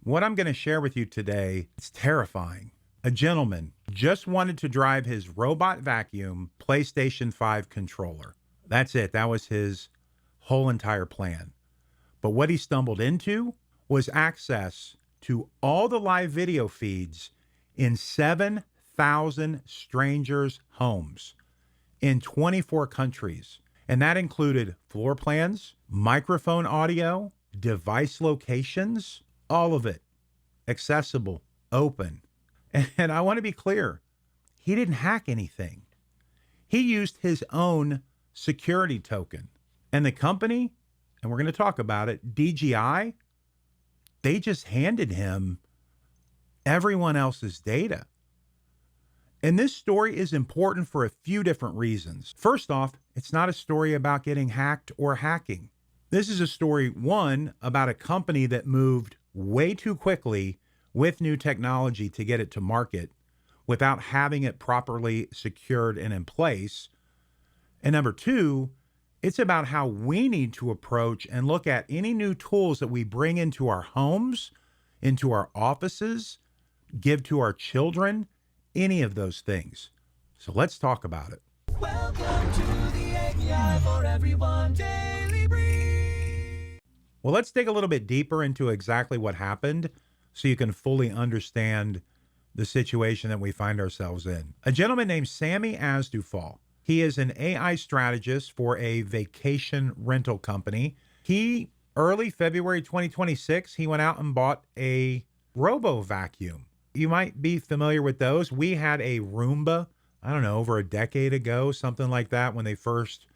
What I'm going to share with you today, it's terrifying. A gentleman just wanted to drive his robot vacuum PlayStation 5 controller. That's it. That was his whole entire plan. But what he stumbled into was access to all the live video feeds in 7,000 strangers' homes in 24 countries. And that included floor plans, microphone audio, device locations, all of it accessible, open. And I want to be clear, he didn't hack anything. He used his own security token. And the company, and we're going to talk about it, DJI, they just handed him everyone else's data. And this story is important for a few different reasons. First off, it's not a story about getting hacked or hacking. This is a story, one, about a company that moved way too quickly with new technology to get it to market without having it properly secured and in place. And number two, it's about how we need to approach and look at any new tools that we bring into our homes, into our offices, give to our children, any of those things. So let's talk about it. Welcome to the AI for Everyone Daily Brief. Well, let's dig a little bit deeper into exactly what happened so you can fully understand the situation that we find ourselves in. A gentleman named Sammy Asdufal. He is an AI strategist for a vacation rental company. He, early February 2026, he went out and bought a Robo vacuum. You might be familiar with those. We had a Roomba, I don't know, over a decade ago, something like that, when they first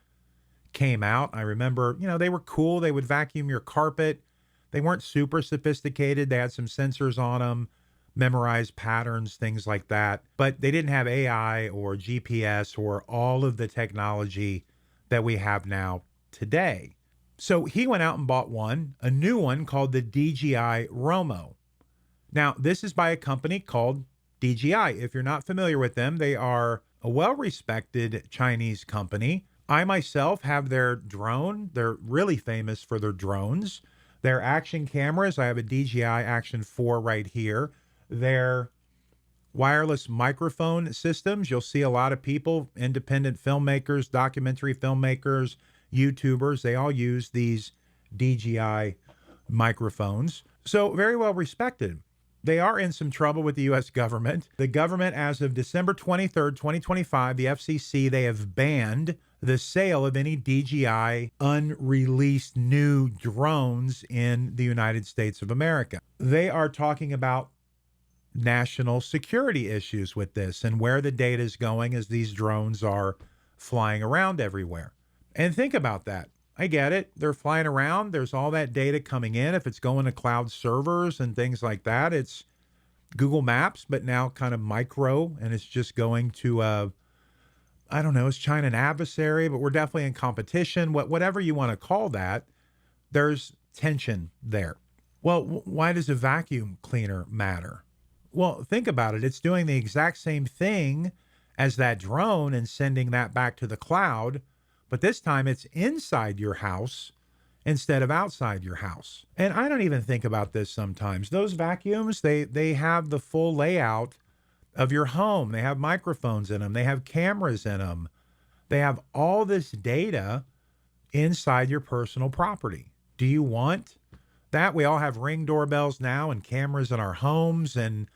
came out. I remember, they were cool. They would vacuum your carpet. They weren't super sophisticated. They had some sensors on them, memorized patterns, things like that. But they didn't have AI or GPS or all of the technology that we have now today. So he went out and bought one, a new one called the DJI RoMo. Now, this is by a company called DJI. If you're not familiar with them, they are a well-respected Chinese company. I myself have their drone. They're really famous for their drones. Their action cameras, I have a DJI Action 4 right here. Their wireless microphone systems, you'll see a lot of people, independent filmmakers, documentary filmmakers, YouTubers, they all use these DJI microphones. So very well respected. They are in some trouble with the U.S. government. The government, as of December 23rd, 2025, the FCC, they have banned the sale of any DJI unreleased new drones in the United States of America. They are talking about national security issues with this and where the data is going as these drones are flying around everywhere. And think about that. I get it. They're flying around. There's all that data coming in. If it's going to cloud servers and things like that, it's Google Maps, but now kind of micro, and it's just going to, I don't know, it's China an adversary, but we're definitely in competition. Whatever you want to call that, there's tension there. Well, why does a vacuum cleaner matter? Well, think about it. It's doing the exact same thing as that drone and sending that back to the cloud, but this time it's inside your house instead of outside your house. And I don't even think about this sometimes. Those vacuums, they have the full layout of your home. They have microphones in them. They have cameras in them. They have all this data inside your personal property. Do you want that? We all have Ring doorbells now and cameras in our homes, and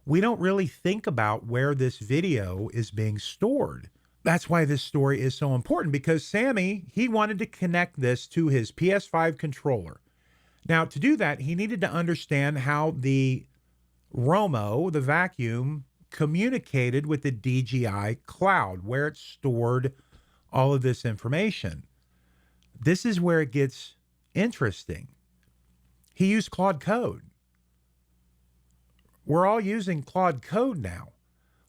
we don't really think about where this video is being stored. That's why this story is so important, because Sammy, he wanted to connect this to his PS5 controller. Now, to do that, he needed to understand how the RoMo, the vacuum, communicated with the DJI cloud, where it stored all of this information. This is where it gets interesting. He used Claude Code. We're all using Claude Code now.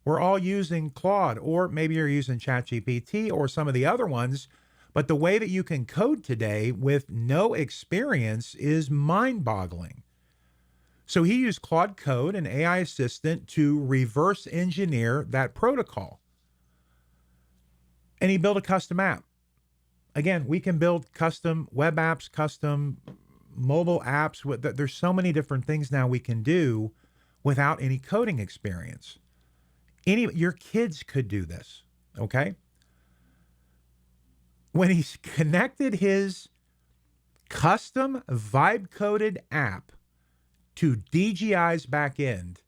We're all using Claude, or maybe you're using ChatGPT or some of the other ones, but the way that you can code today with no experience is mind-boggling. So he used Claude Code, an AI assistant, to reverse engineer that protocol. And he built a custom app. Again, we can build custom web apps, custom mobile apps. There's so many different things now we can do without any coding experience. Your kids could do this, okay? When he's connected his custom vibe-coded app to DJI's back end,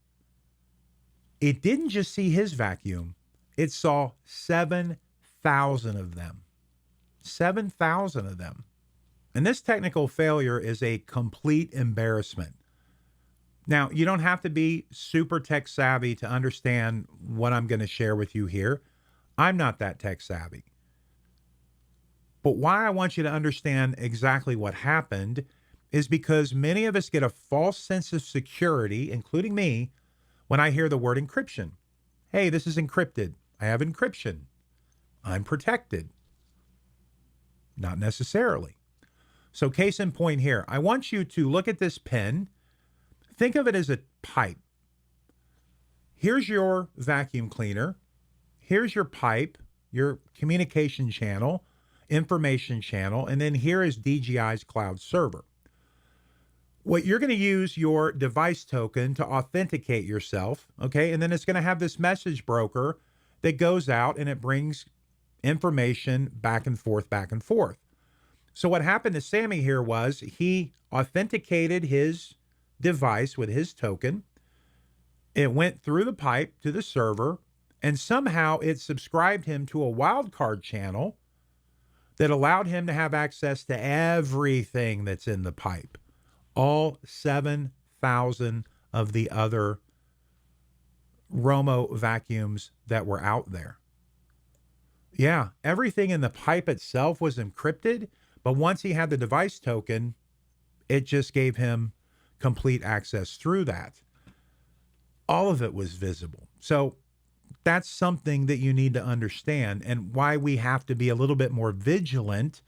it didn't just see his vacuum, it saw 7,000 of them. 7,000 of them. And this technical failure is a complete embarrassment. Now, you don't have to be super tech savvy to understand what I'm going to share with you here. I'm not that tech savvy. But why I want you to understand exactly what happened is because many of us get a false sense of security, including me, when I hear the word encryption. Hey, this is encrypted. I have encryption. I'm protected. Not necessarily. So case in point here, I want you to look at this pen. Think of it as a pipe. Here's your vacuum cleaner. Here's your pipe, your communication channel, information channel, and then here is DJI's cloud server. What you're going to use your device token to authenticate yourself, okay? And then it's going to have this message broker that goes out and it brings information back and forth, back and forth. So what happened to Sammy here was he authenticated his device with his token. It went through the pipe to the server, and somehow it subscribed him to a wildcard channel that allowed him to have access to everything that's in the pipe. All 7,000 of the other RoMo vacuums that were out there. Yeah, everything in the pipe itself was encrypted, but once he had the device token, it just gave him complete access through that. All of it was visible. So that's something that you need to understand, and why we have to be a little bit more vigilant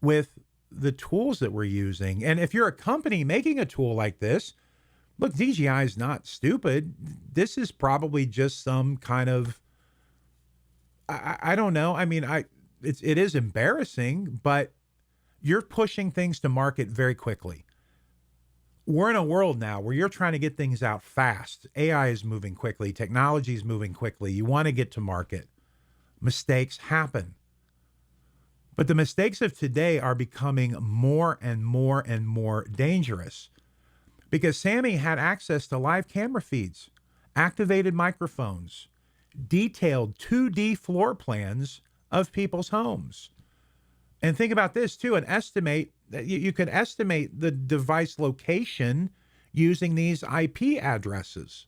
with the tools that we're using. And if you're a company making a tool like this, look, DJI is not stupid. This is probably just some kind of, I don't know. I mean, it is embarrassing, but you're pushing things to market very quickly. We're in a world now where you're trying to get things out fast. AI is moving quickly. Technology is moving quickly. You want to get to market. Mistakes happen. But the mistakes of today are becoming more and more and more dangerous because Sammy had access to live camera feeds, activated microphones, detailed 2D floor plans of people's homes. And think about this too, you can estimate the device location using these IP addresses.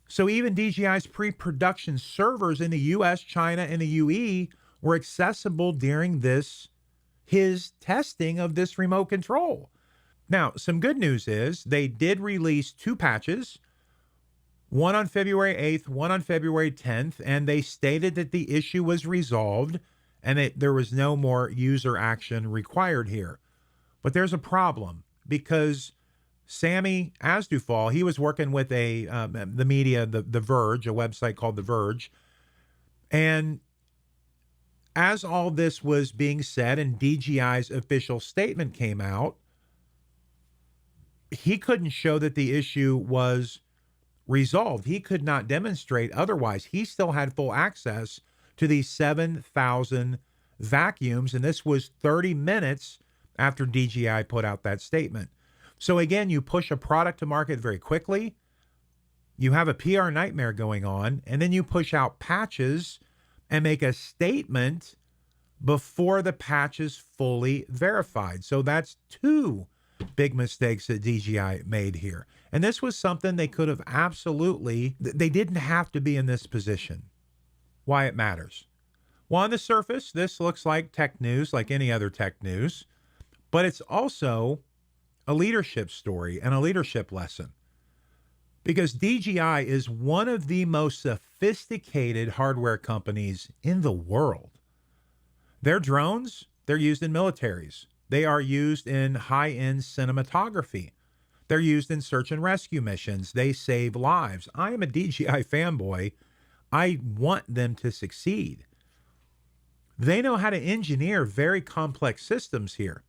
So even DJI's pre-production servers in the US, China, and the UE were accessible during his testing of this remote control. Now, some good news is they did release 2 patches, one on February 8th, one on February 10th, and they stated that the issue was resolved and there was no more user action required here. But there's a problem because Sammy Asdufal, he was working with the media, The Verge, a website called The Verge, and as all this was being said and DJI's official statement came out, he couldn't show that the issue was resolved. He could not demonstrate otherwise. He still had full access to these 7,000 vacuums, and this was 30 minutes after DJI put out that statement. So again, you push a product to market very quickly, you have a PR nightmare going on, and then you push out patches and make a statement before the patch is fully verified. So that's 2 big mistakes that DJI made here. And this was something they could have they didn't have to be in this position. Why it matters. Well, on the surface, this looks like tech news, like any other tech news, but it's also a leadership story and a leadership lesson. Because DJI is one of the most sophisticated hardware companies in the world. Their drones, they're used in militaries. They are used in high-end cinematography. They're used in search and rescue missions. They save lives. I am a DJI fanboy. I want them to succeed. They know how to engineer very complex systems here.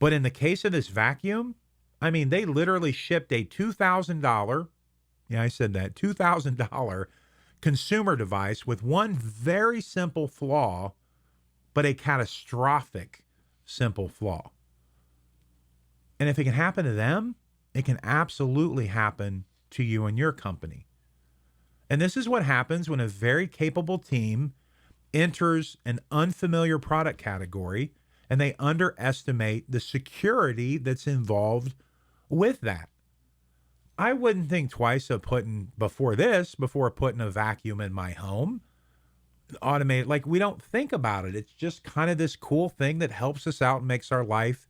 But in the case of this vacuum, I mean, they literally shipped a $2,000, yeah, I said that, $2,000 consumer device with one very simple flaw, but a catastrophic simple flaw. And if it can happen to them, it can absolutely happen to you and your company. And this is what happens when a very capable team enters an unfamiliar product category and they underestimate the security that's involved with that. I wouldn't think twice of before putting a vacuum in my home. Automated, like, we don't think about it. It's just kind of this cool thing that helps us out and makes our life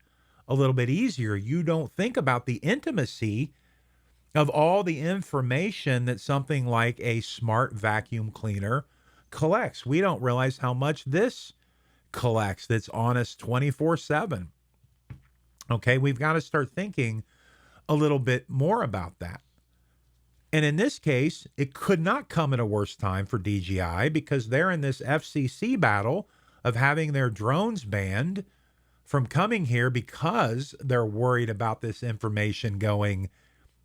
a little bit easier. You don't think about the intimacy of all the information that something like a smart vacuum cleaner collects. We don't realize how much this collects that's on us 24/7. Okay, we've got to start thinking a little bit more about that. And in this case, it could not come at a worse time for DJI because they're in this FCC battle of having their drones banned from coming here because they're worried about this information going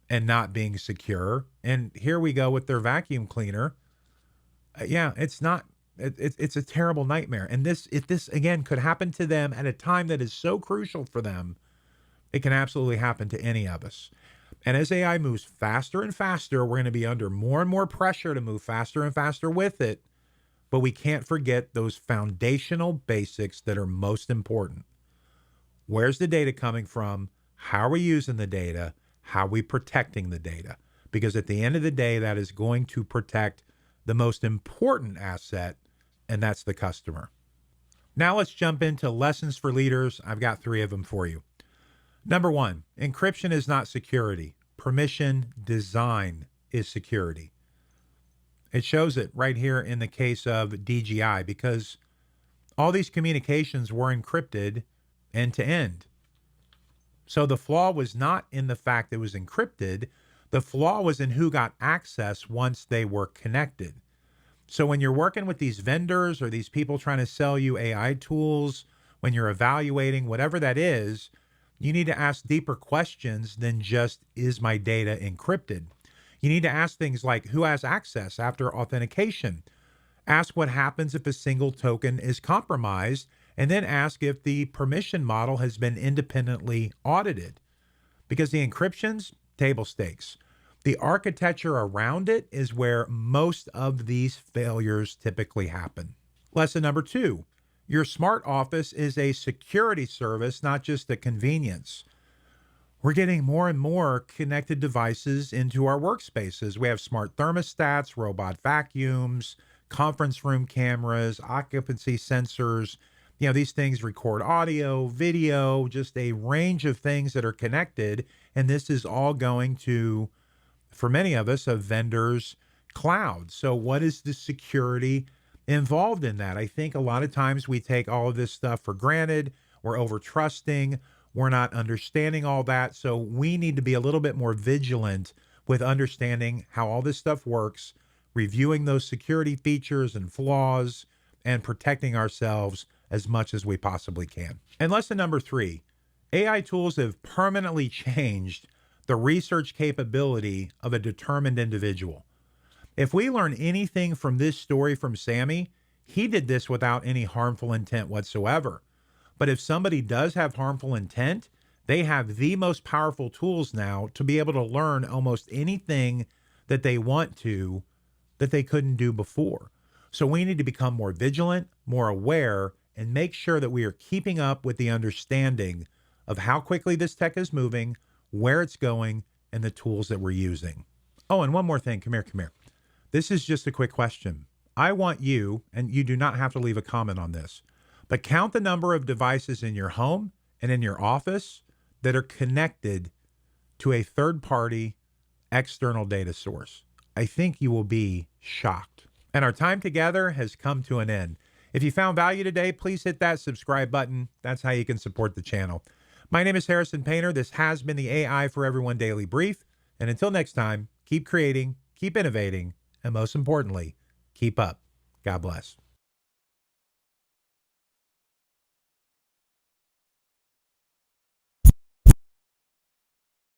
and not being secure. And here we go with their vacuum cleaner. Yeah, it's not, it's a terrible nightmare. And if this again could happen to them at a time that is so crucial for them, it can absolutely happen to any of us. And as AI moves faster and faster, we're going to be under more and more pressure to move faster and faster with it. But we can't forget those foundational basics that are most important. Where's the data coming from? How are we using the data? How are we protecting the data? Because at the end of the day, that is going to protect the most important asset, and that's the customer. Now let's jump into lessons for leaders. I've got 3 of them for you. Number 1, encryption is not security. Permission design is security. It shows it right here in the case of DJI because all these communications were encrypted end to end. So the flaw was not in the fact that it was encrypted. The flaw was in who got access once they were connected. So when you're working with these vendors or these people trying to sell you AI tools, when you're evaluating whatever that is, you need to ask deeper questions than just, is my data encrypted? You need to ask things like, who has access after authentication? Ask what happens if a single token is compromised, and then ask if the permission model has been independently audited. Because the encryption's table stakes. The architecture around it is where most of these failures typically happen. Lesson number 2. Your smart office is a security service, not just a convenience. We're getting more and more connected devices into our workspaces. We have smart thermostats, robot vacuums, conference room cameras, occupancy sensors. You know, these things record audio, video, just a range of things that are connected. And this is all going to, for many of us, a vendor's cloud. So what is the security involved in that? I think a lot of times we take all of this stuff for granted. We're over trusting. We're not understanding all that. So we need to be a little bit more vigilant with understanding how all this stuff works, reviewing those security features and flaws, and protecting ourselves as much as we possibly can. And lesson number 3, AI tools have permanently changed the research capability of a determined individual. If we learn anything from this story from Sammy, he did this without any harmful intent whatsoever. But if somebody does have harmful intent, they have the most powerful tools now to be able to learn almost anything that they want to that they couldn't do before. So we need to become more vigilant, more aware, and make sure that we are keeping up with the understanding of how quickly this tech is moving, where it's going, and the tools that we're using. Oh, and one more thing. Come here. This is just a quick question. I want you, and you do not have to leave a comment on this, but count the number of devices in your home and in your office that are connected to a third-party external data source. I think you will be shocked. And our time together has come to an end. If you found value today, please hit that subscribe button. That's how you can support the channel. My name is Harrison Painter. This has been the AI for Everyone Daily Brief. And until next time, keep creating, keep innovating, and most importantly, keep up. God bless.